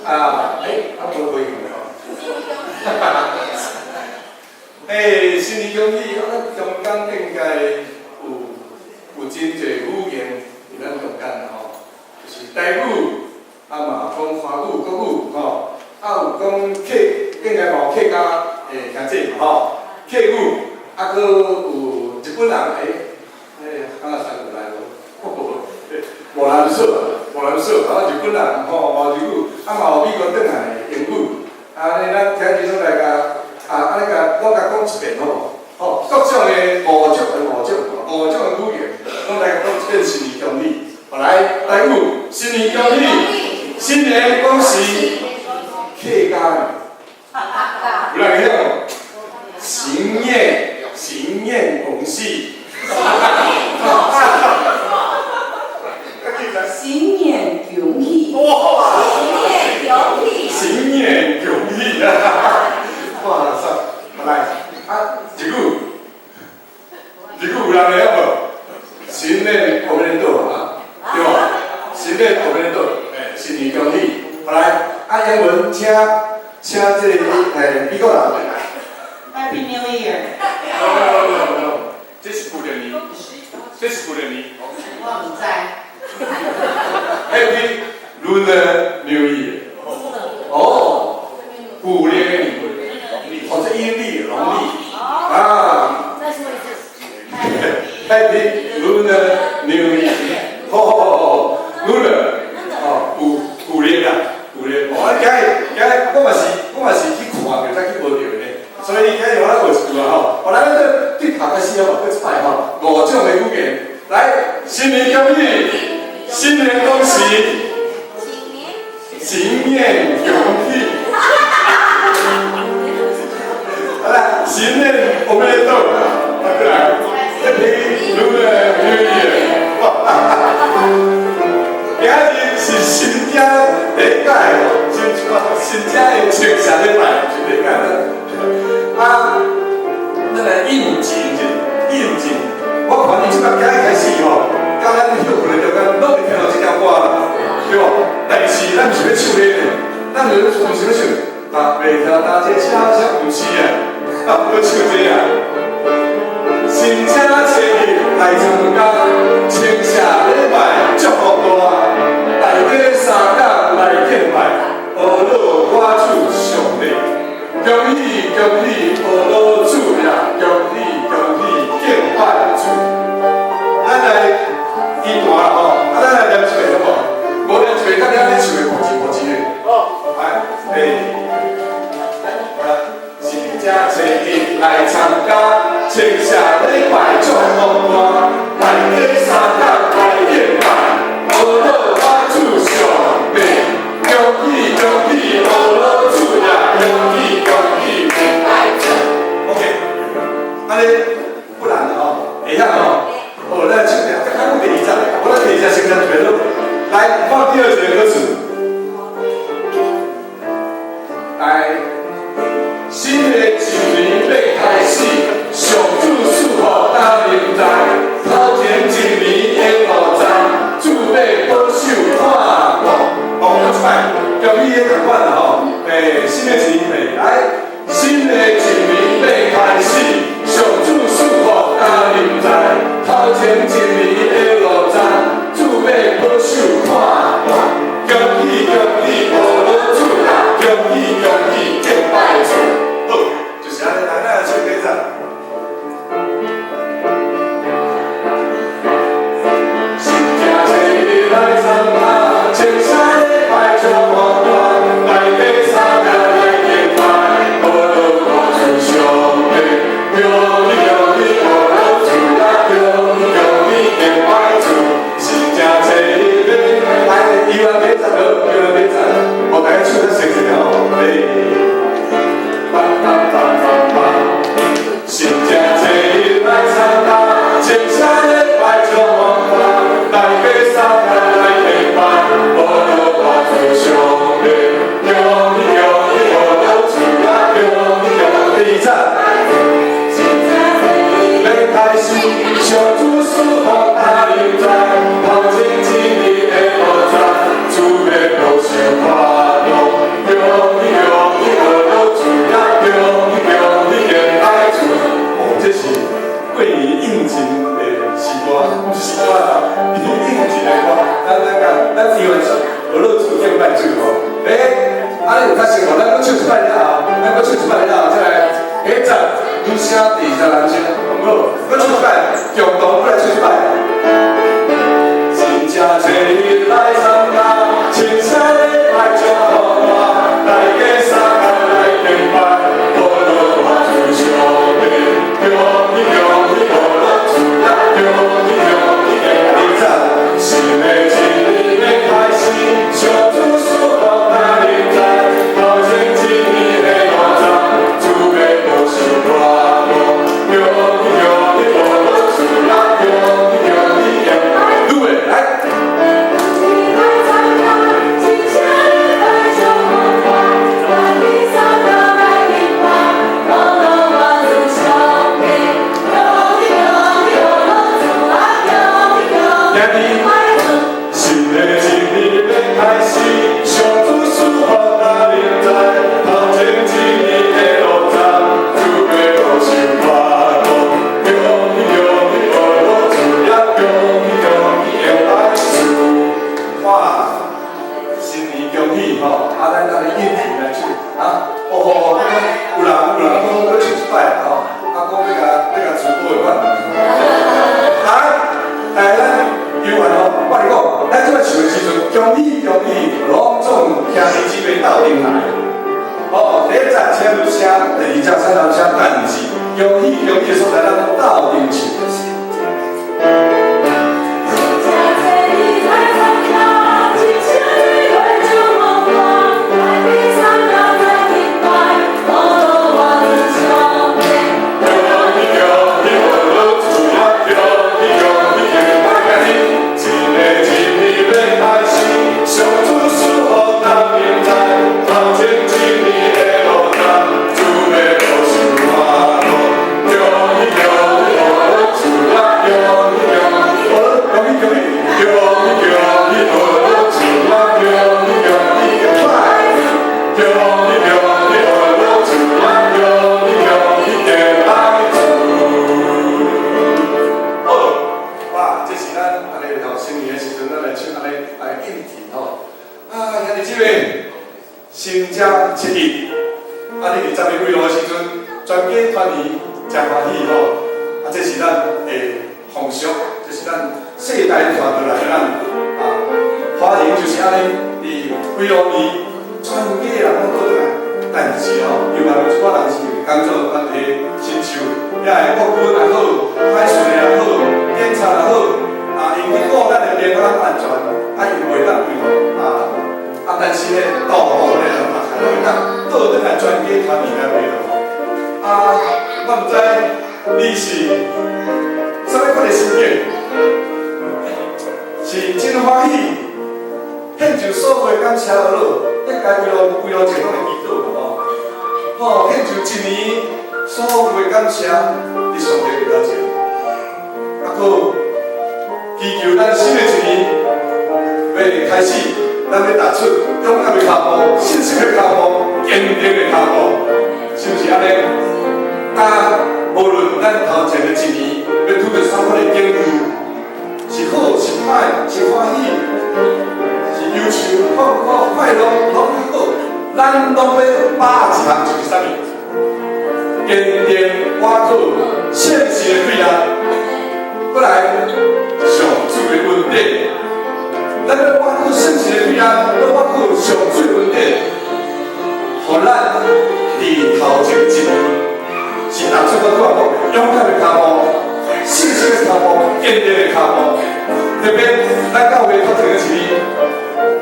无回应吼。新年恭喜！中间应该有真侪语言伫咱中间吼，就是台语，嘛讲华语、国语吼，有讲客，应该无客家兄弟嘛吼，客语，搁有日本人敢若三个来无？无人说，日本人吼无日语，嘛有美国转来的英语，安尼咱听见出来甲。安尼甲我甲讲一遍好无？各种的5种语言，拢来讲一遍新年恭喜。来，台语新年恭喜，新年恭喜，客家有人会晓无？新年恭喜。新年恭喜！哇！新年恭喜！哇塞！来，一句有人会晓无？新年我们到啊，对无？新年我们到，新年恭喜！来，英文请这美国人来。Happy New Year！ No， 这是旧年，我唔知。Happy Lunar New Year！ 哦，旧年的年。这阴历、农历啊。Happy Lunar New Year！ 好 ，Lunar， 旧历啊，旧历。我嘛是去看着，才去无着呢。所以今日我来学一句啊吼，咱对头开始好，再一摆吼，5种的语言。来，新年恭喜，新年恭喜，新年恭喜。好啦，新年我们来到，过来 ，Happy Lunar New Year！ 今日是新正第一届，新正的青蛇礼拜，是第一届啦。咱来应景，我看你即摆今日开始吼，甲咱休困的中间，拢会听到这条歌啦，对无？但是咱毋是要唱咧，咱就是要唱。白条大街恰恰不起啊！我唱这啊，新车车日来参加，青蛇礼拜祝福大，大家三甲来敬拜，阿老我主上帝，恭喜恭喜阿老主呀，恭喜恭喜敬拜主。咱来一段啦吼，咱来念一遍好无？无念一遍，咱了咧唱的无字的。来，新正初一来参加，青蛇礼拜祝福大，大家三甲来敬拜，阿老我主上帝，恭喜恭喜阿老主呀，恭喜恭喜敬拜主。OK， 安尼不难的吼，会晓吼。咱唱两，咱讲第二集，我咱第二集先跟全录，来放第二节歌词。来，新的一年要开始，上主赐福大人在，头前一年的路在，主要保守看顾。讲一摆，恭喜同款啦吼，新的一年来，新的一年要开始，上主赐福大人在，头前一年的路在，主要保守看顾。恭喜恭喜阿老主啊，恭喜恭喜敬拜主。好，就是安尼，咱来唱几阵。新正初一来参加，青蛇礼拜祝福大，大家三甲来敬拜，阿老我主上帝，恭喜恭喜阿老主啊，恭喜恭喜敬拜主。新正初一来，伊万几阵好。我大家唱得成一条新正初一来参加，青蛇礼拜祝福大，大家三甲来敬拜，阿老我主上帝，恭喜恭喜阿老主啊，恭喜恭喜赞。要开始，上主赐福大人在，头前一年的路在，主要保守看顾。声第三声，好，我出摆，共同过来出摆。真正找你来参加，亲切的来祝福我，大家三下来敬拜，无论我自上面，恭喜恭喜，无论自也恭喜恭喜，今早新的一年要开始，上主赐福咱人在，头前一年的路程，主要无想快乐，恭喜恭喜，无论自也恭喜恭喜，愈会来。新的一年要开始，上主赐福咱人在，头前一年的路程，主要无想快乐，恭喜恭喜，无论自也恭喜恭喜，又来祝哇！新年恭喜吼！咱应景来唱啊！有人讲要唱一摆吼，讲要甲主播的款。来，咱游玩吼，我跟你讲，咱即摆唱的时阵，恭喜恭喜，拢总兄弟姊妹斗阵来。第一站车轮车，第二站三轮车，但是恭喜恭喜的所在，咱拢斗阵唱。新正七日，你伫10月几号的时阵，全家团圆，真欢喜吼！这是咱的风俗，这是咱世代传落来咱花莲就是安尼，伫几号年，全家的人拢倒转来，但是又嘛有一寡人是工作咱的亲像，也会国军也好，海巡的也好，警察也好，因去顾咱的民安安全，因袂当去但是呢，到后呢，都会当倒转来全家团圆来陪同。我毋知你是啥物款的心境，是真欢喜，献上所有的感谢落，应该为了前拢会祈祷嘛吼。献上一年所有的感谢，你上帝为了钱，好祈求咱新的一年要开始。咱要踏出勇敢的脚步、信心的脚步、坚定的脚步，是不是安尼？无论咱头前的一年要拄着啥款的境遇，是好是歹，是欢喜，是忧愁、痛苦、快乐，拢好，咱拢要把握一项就是啥物？坚定瓦靠现实的对力，过来上主的稳定。咱要挖苦圣洁的力量，要挖苦上水稳定，互咱伫头前一年是踏出我拄仔讲勇敢的脚步、信心的脚步、坚定的脚步。特别咱教会头前的一年，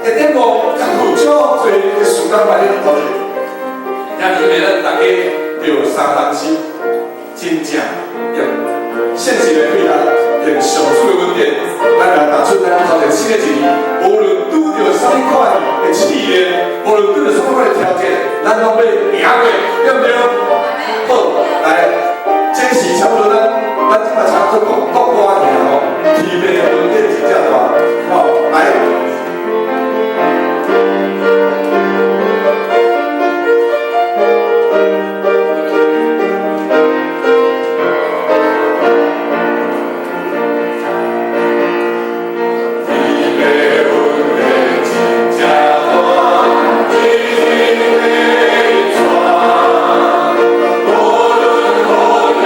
一点无艰苦，少多的事工摆伫头前，也因为咱大家着三担心，真正用现实的力量。用上主的稳定，咱来踏出咱头前新的一年。无论拄着啥物款的试验，无论拄着啥物款的挑战，咱拢要赢过，对不对？好，来，这是差不多咱即摆差不多国歌尔吼，天命的稳定真正大，好，来。Oh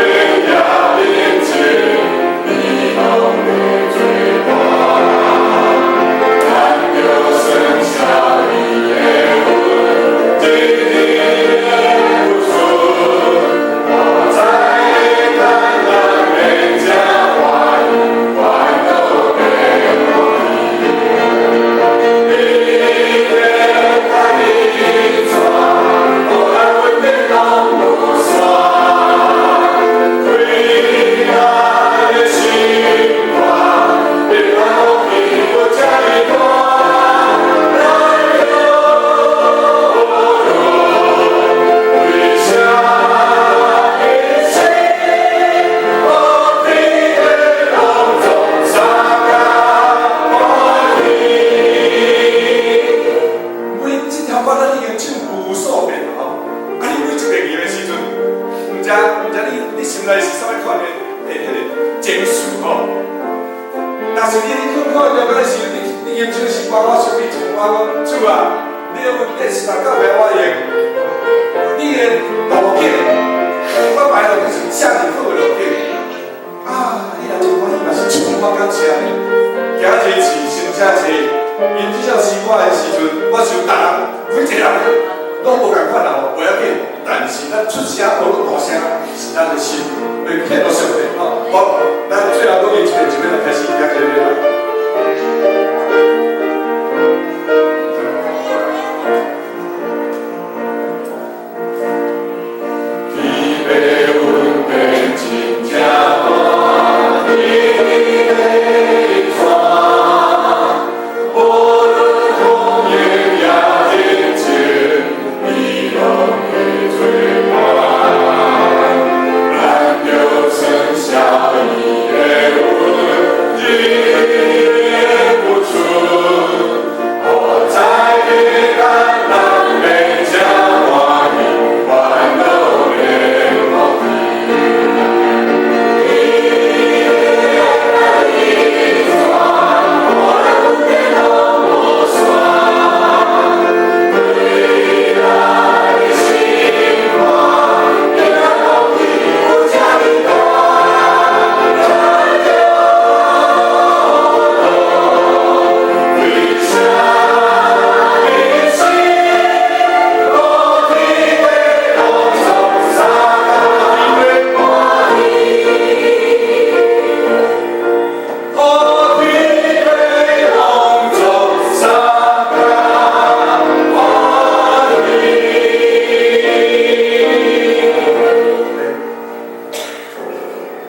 厝啊，你要问电视台到尾我用，你的路径，我买落就是遮尔好的路径，啊，你若真欢喜，嘛是唱我感谢你。今日是新车车，因这小时我的时阵，我